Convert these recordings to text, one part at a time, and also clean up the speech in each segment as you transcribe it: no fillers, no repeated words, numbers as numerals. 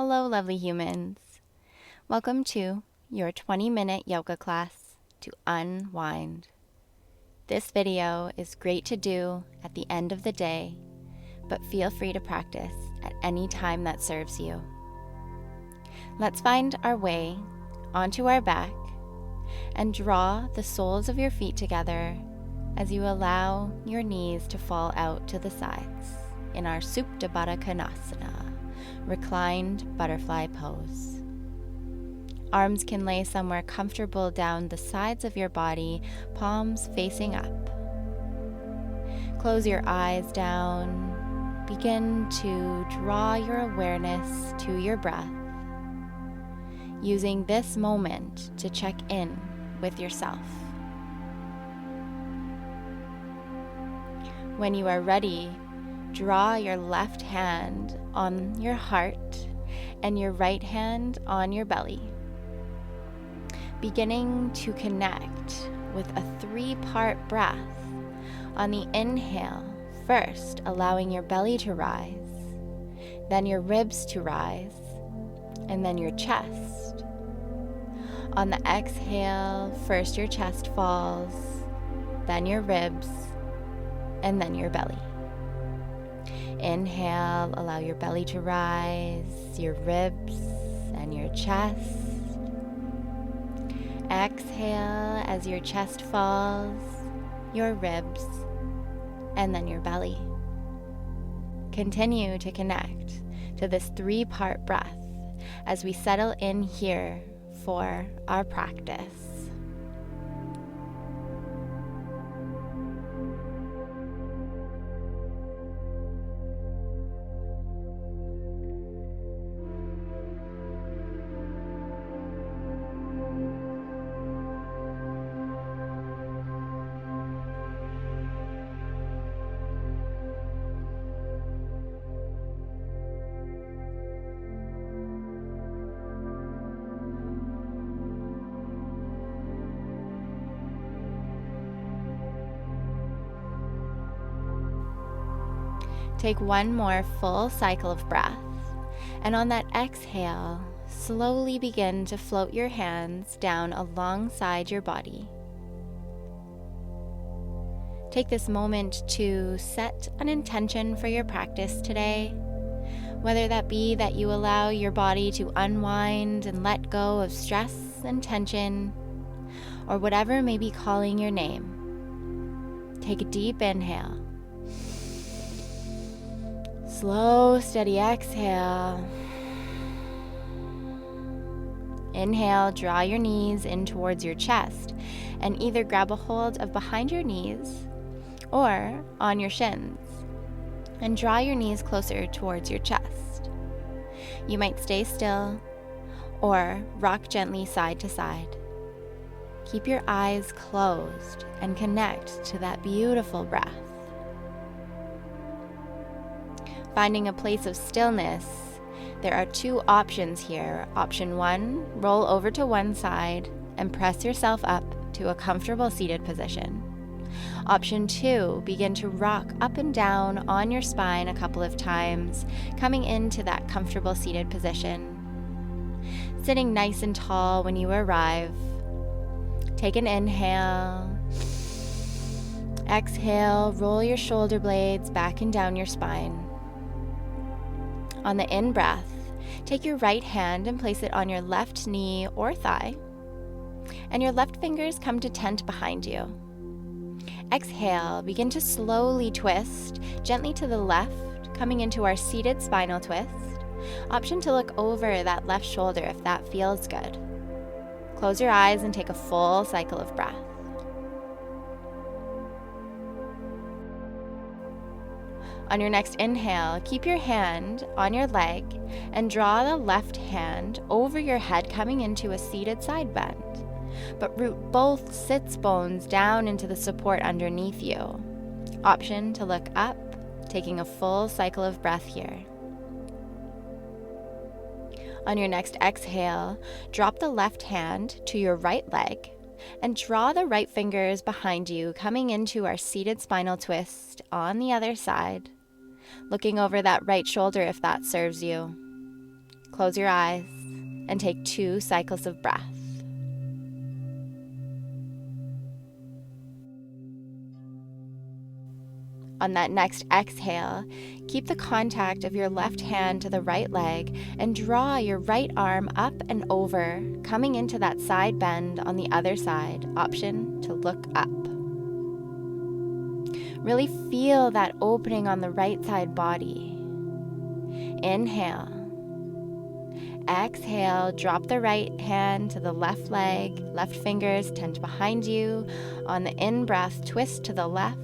Hello, lovely humans. Welcome to your 20-minute yoga class to unwind. This video is great to do at the end of the day, but feel free to practice at any time that serves you. Let's find our way onto our back and draw the soles of your feet together as you allow your knees to fall out to the sides in our Supta Baddha Konasana, reclined butterfly pose. Arms can lay somewhere comfortable down the sides of your body, palms facing up. Close your eyes down. Begin to draw your awareness to your breath, using this moment to check in with yourself. When you are ready, draw your left hand on your heart and your right hand on your belly, beginning to connect with a 3-part breath. On the inhale, first allowing your belly to rise, then your ribs to rise, and then your chest. On the exhale, first your chest falls, then your ribs, and then your belly. Inhale, allow your belly to rise, your ribs, and your chest. Exhale as your chest falls, your ribs, and then your belly. Continue to connect to this 3-part breath as we settle in here for our practice. Take one more full cycle of breath, and on that exhale, slowly begin to float your hands down alongside your body. Take this moment to set an intention for your practice today, whether that be that you allow your body to unwind and let go of stress and tension, or whatever may be calling your name. Take a deep inhale. Slow, steady exhale. Inhale, draw your knees in towards your chest and either grab a hold of behind your knees or on your shins and draw your knees closer towards your chest. You might stay still or rock gently side to side. Keep your eyes closed and connect to that beautiful breath. Finding a place of stillness, there are 2 options here. Option 1, roll over to one side and press yourself up to a comfortable seated position. Option 2, begin to rock up and down on your spine a couple of times, coming into that comfortable seated position. Sitting nice and tall when you arrive. Take an inhale. Exhale, roll your shoulder blades back and down your spine. On the in-breath, take your right hand and place it on your left knee or thigh, and your left fingers come to tent behind you. Exhale, begin to slowly twist, gently to the left, coming into our seated spinal twist. Option to look over that left shoulder if that feels good. Close your eyes and take a full cycle of breath. On your next inhale, keep your hand on your leg and draw the left hand over your head, coming into a seated side bend, but root both sits bones down into the support underneath you. Option to look up, taking a full cycle of breath here. On your next exhale, drop the left hand to your right leg and draw the right fingers behind you, coming into our seated spinal twist on the other side, looking over that right shoulder if that serves you. close your eyes and take 2 cycles of breath. On that next exhale, keep the contact of your left hand to the right leg and draw your right arm up and over, coming into that side bend on the other side, option to look up. Really feel that opening on the right side body. Inhale. Exhale, drop the right hand to the left leg, left fingers tend behind you. On the in-breath, twist to the left.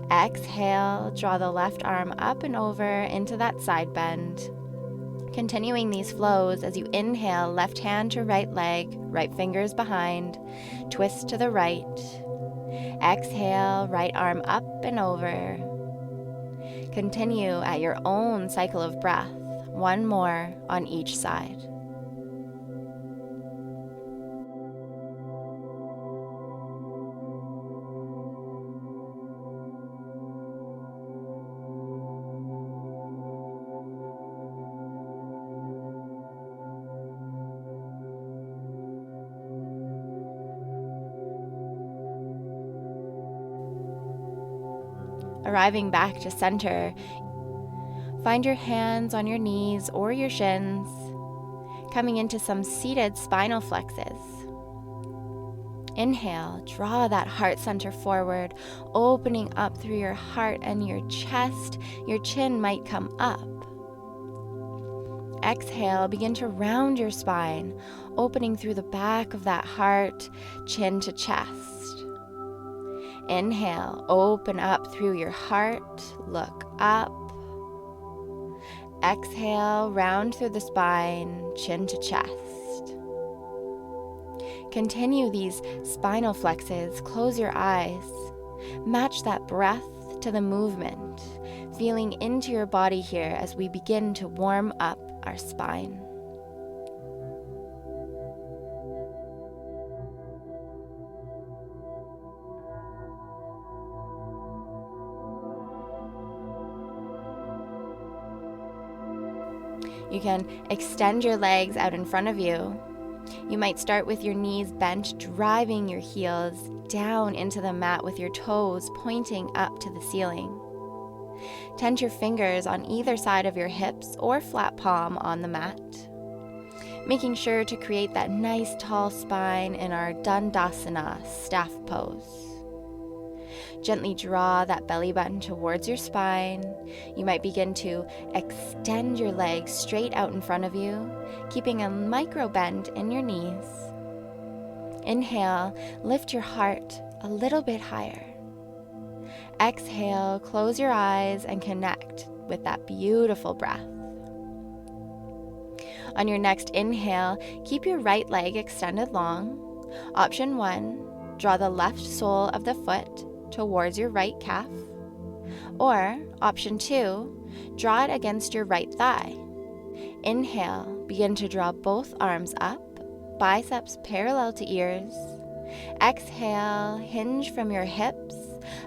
Exhale, draw the left arm up and over into that side bend. Continuing these flows as you inhale, left hand to right leg, right fingers behind, twist to the right. Exhale, right arm up and over. Continue at your own cycle of breath, 1 more on each side. Arriving back to center, find your hands on your knees or your shins, coming into some seated spinal flexes. Inhale, draw that heart center forward, opening up through your heart and your chest. Your chin might come up. Exhale, begin to round your spine, opening through the back of that heart, chin to chest. Inhale, open up through your heart, look up. Exhale, round through the spine, chin to chest. Continue these spinal flexes, close your eyes. Match that breath to the movement, feeling into your body here as we begin to warm up our spine. You can extend your legs out in front of you. You might start with your knees bent, driving your heels down into the mat with your toes pointing up to the ceiling. Tent your fingers on either side of your hips or flat palm on the mat, making sure to create that nice tall spine in our Dandasana staff pose. Gently draw that belly button towards your spine. You might begin to extend your legs straight out in front of you, keeping a micro bend in your knees. Inhale, lift your heart a little bit higher. Exhale, close your eyes and connect with that beautiful breath. On your next inhale, keep your right leg extended long. Option 1, draw the left sole of the foot towards your right calf. Or option 2, draw it against your right thigh. Inhale, begin to draw both arms up, biceps parallel to ears. Exhale, hinge from your hips.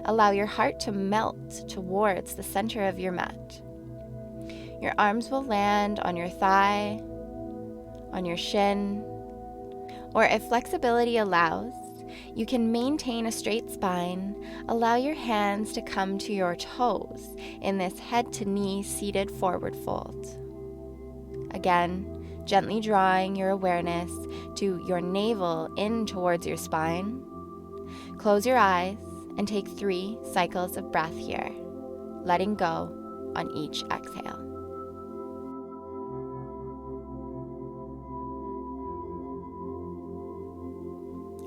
Allow your heart to melt towards the center of your mat. Your arms will land on your thigh, on your shin, or if flexibility allows, you can maintain a straight spine. Allow your hands to come to your toes in this head to knee seated forward fold. Again, gently drawing your awareness to your navel in towards your spine. Close your eyes and take 3 cycles of breath here, letting go on each exhale.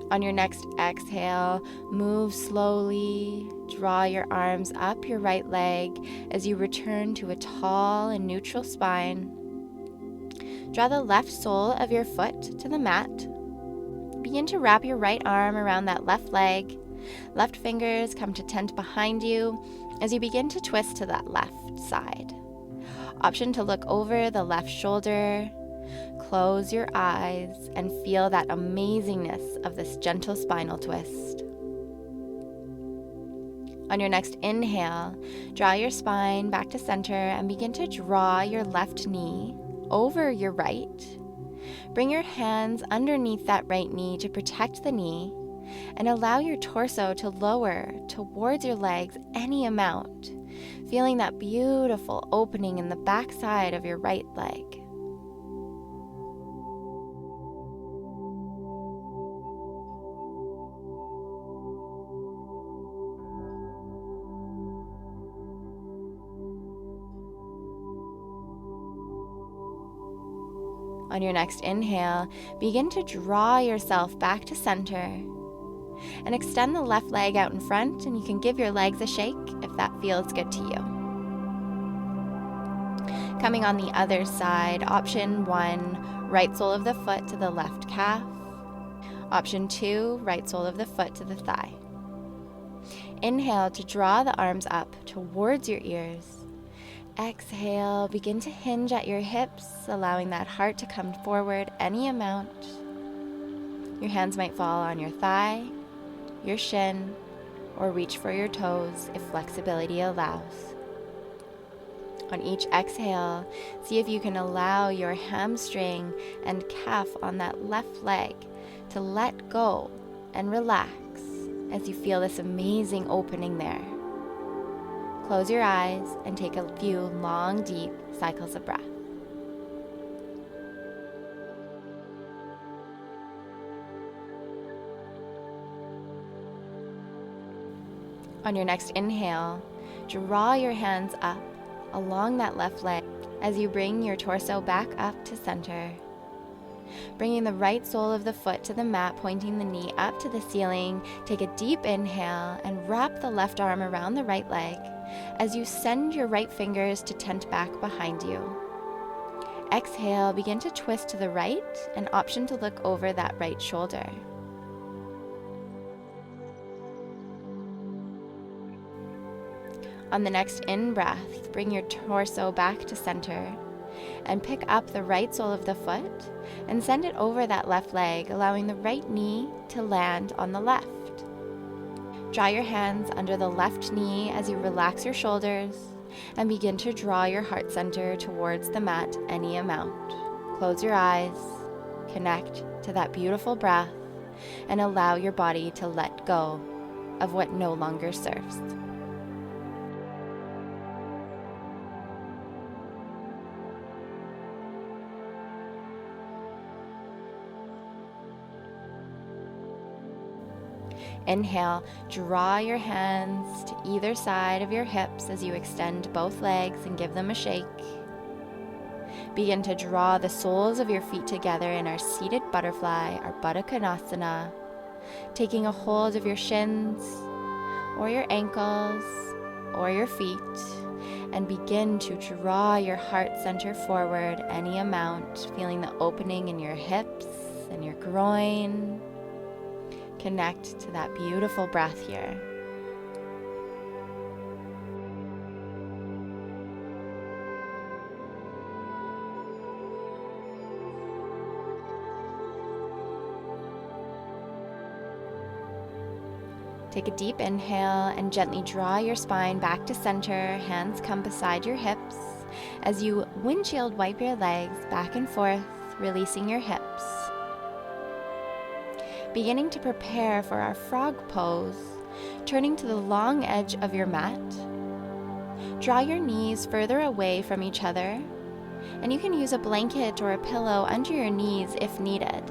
On your next exhale, move slowly. Draw your arms up your right leg as you return to a tall and neutral spine. Draw the left sole of your foot to the mat. Begin to wrap your right arm around that left leg. Left fingers come to tent behind you as you begin to twist to that left side. Option to look over the left shoulder. Close your eyes and feel that amazingness of this gentle spinal twist. On your next inhale, draw your spine back to center and begin to draw your left knee over your right. Bring your hands underneath that right knee to protect the knee, and allow your torso to lower towards your legs any amount, feeling that beautiful opening in the back side of your right leg. On your next inhale, begin to draw yourself back to center and extend the left leg out in front, and you can give your legs a shake if that feels good to you. Coming on the other side, option 1, right sole of the foot to the left calf. Option 2, right sole of the foot to the thigh. Inhale to draw the arms up towards your ears. Exhale, begin to hinge at your hips, allowing that heart to come forward any amount. Your hands might fall on your thigh, your shin, or reach for your toes if flexibility allows. On each exhale, see if you can allow your hamstring and calf on that left leg to let go and relax as you feel this amazing opening there. Close your eyes and take a few long, deep cycles of breath. On your next inhale, draw your hands up along that left leg as you bring your torso back up to center. Bringing the right sole of the foot to the mat, pointing the knee up to the ceiling, take a deep inhale and wrap the left arm around the right leg as you send your right fingers to tent back behind you. Exhale, begin to twist to the right and option to look over that right shoulder. On the next in-breath, bring your torso back to center and pick up the right sole of the foot and send it over that left leg, allowing the right knee to land on the left. Draw your hands under the left knee as you relax your shoulders and begin to draw your heart center towards the mat any amount. Close your eyes, connect to that beautiful breath, and allow your body to let go of what no longer serves. Inhale, draw your hands to either side of your hips as you extend both legs and give them a shake. Begin to draw the soles of your feet together in our seated butterfly, our Baddha Konasana, taking a hold of your shins or your ankles or your feet, and begin to draw your heart center forward any amount, feeling the opening in your hips and your groin. Connect to that beautiful breath here. Take a deep inhale and gently draw your spine back to center. Hands come beside your hips as you windshield wipe your legs back and forth, releasing your hips. Beginning to prepare for our frog pose, turning to the long edge of your mat. Draw your knees further away from each other, and you can use a blanket or a pillow under your knees if needed.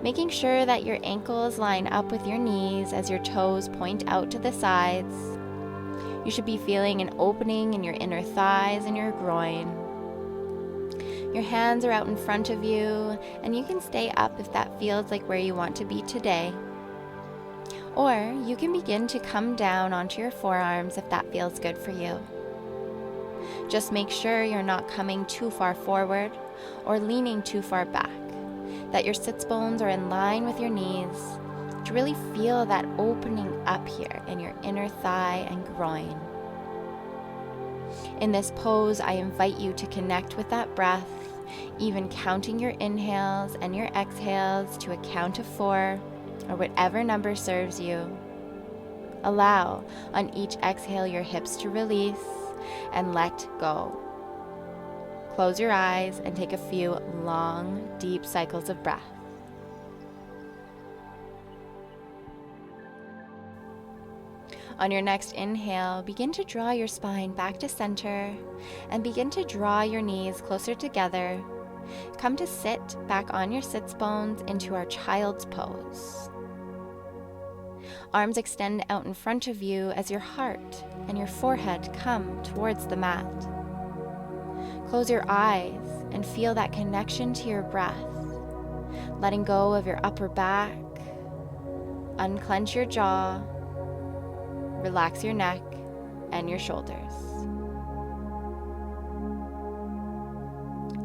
Making sure that your ankles line up with your knees as your toes point out to the sides. You should be feeling an opening in your inner thighs and your groin. Your hands are out in front of you, and you can stay up if that feels like where you want to be today. Or you can begin to come down onto your forearms if that feels good for you. Just make sure you're not coming too far forward or leaning too far back, that your sits bones are in line with your knees to really feel that opening up here in your inner thigh and groin. In this pose, I invite you to connect with that breath, even counting your inhales and your exhales to a count of 4 or whatever number serves you. Allow on each exhale your hips to release and let go. Close your eyes and take a few long, deep cycles of breath. On your next inhale, begin to draw your spine back to center and begin to draw your knees closer together. Come to sit back on your sits bones into our child's pose. Arms extend out in front of you as your heart and your forehead come towards the mat. Close your eyes and feel that connection to your breath, letting go of your upper back. Unclench your jaw. Relax your neck and your shoulders.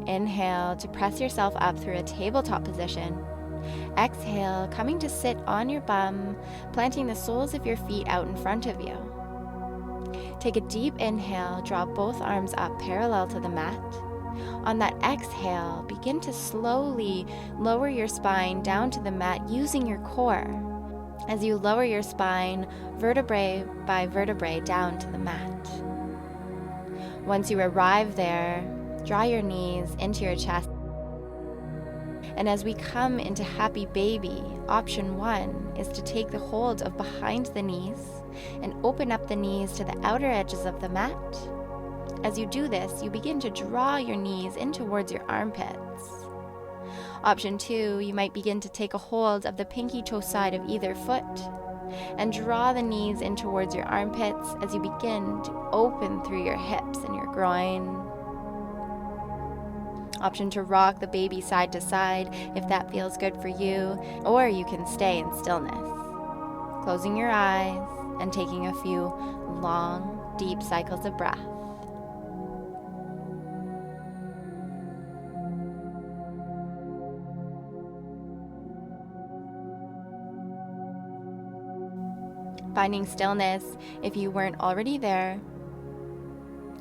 Inhale to press yourself up through a tabletop position. Exhale, coming to sit on your bum, planting the soles of your feet out in front of you. Take a deep inhale, draw both arms up parallel to the mat. On that exhale, begin to slowly lower your spine down to the mat using your core. As you lower your spine, vertebrae by vertebrae down to the mat. Once you arrive there, draw your knees into your chest. And as we come into happy baby, option 1 is to take the hold of behind the knees and open up the knees to the outer edges of the mat. As you do this, you begin to draw your knees in towards your armpits. Option 2, you might begin to take a hold of the pinky toe side of either foot and draw the knees in towards your armpits as you begin to open through your hips and your groin. Option to rock the baby side to side if that feels good for you, or you can stay in stillness, closing your eyes and taking a few long, deep cycles of breath. Finding stillness if you weren't already there.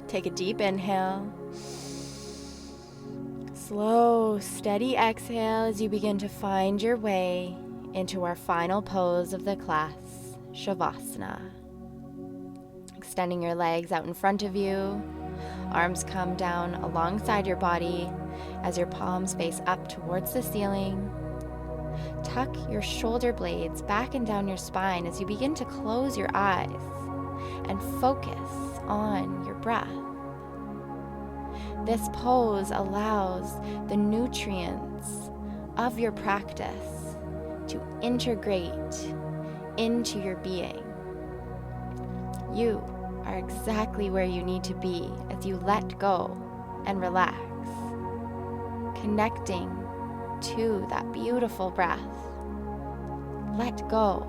Take a deep inhale. Slow, steady exhale as you begin to find your way into our final pose of the class, Shavasana. Extending your legs out in front of you. Arms come down alongside your body as your palms face up towards the ceiling. Tuck your shoulder blades back and down your spine as you begin to close your eyes and focus on your breath. This pose allows the nutrients of your practice to integrate into your being. You are exactly where you need to be as you let go and relax, connecting to that beautiful breath. Let go.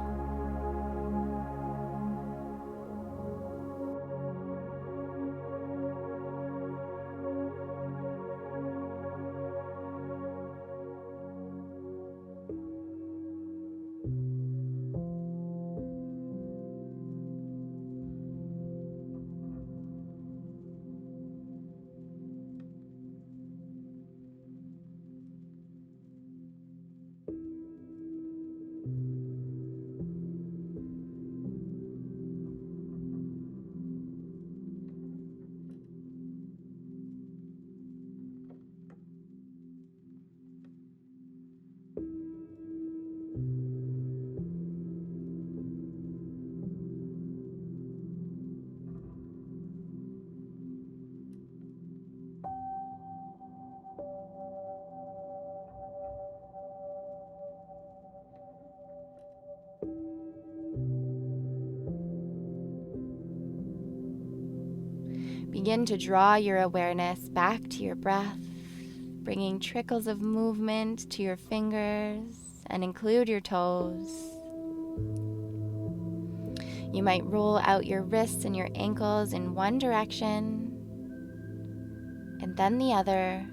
Begin to draw your awareness back to your breath, bringing trickles of movement to your fingers and include your toes. You might roll out your wrists and your ankles in one direction and then the other.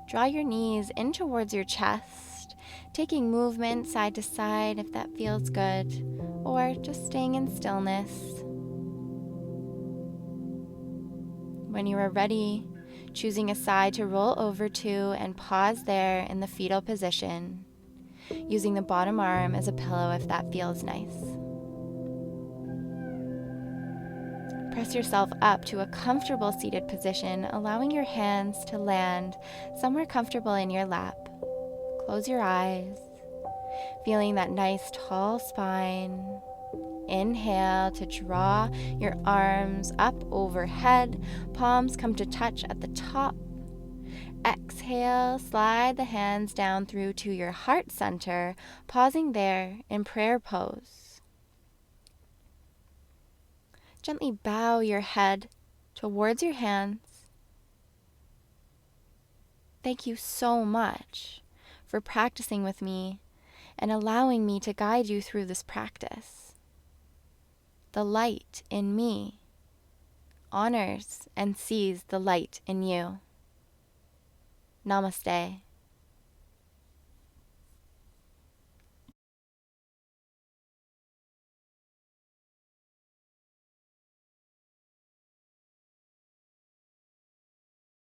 Draw your knees in towards your chest, taking movement side to side if that feels good, or just staying in stillness. When you are ready, choosing a side to roll over to and pause there in the fetal position, using the bottom arm as a pillow if that feels nice. Press yourself up to a comfortable seated position, allowing your hands to land somewhere comfortable in your lap. Close your eyes, feeling that nice tall spine. Inhale to draw your arms up overhead. Palms come to touch at the top. Exhale, slide the hands down through to your heart center, pausing there in prayer pose. Gently bow your head towards your hands. Thank you so much for practicing with me and allowing me to guide you through this practice. The light in me honors and sees the light in you. Namaste.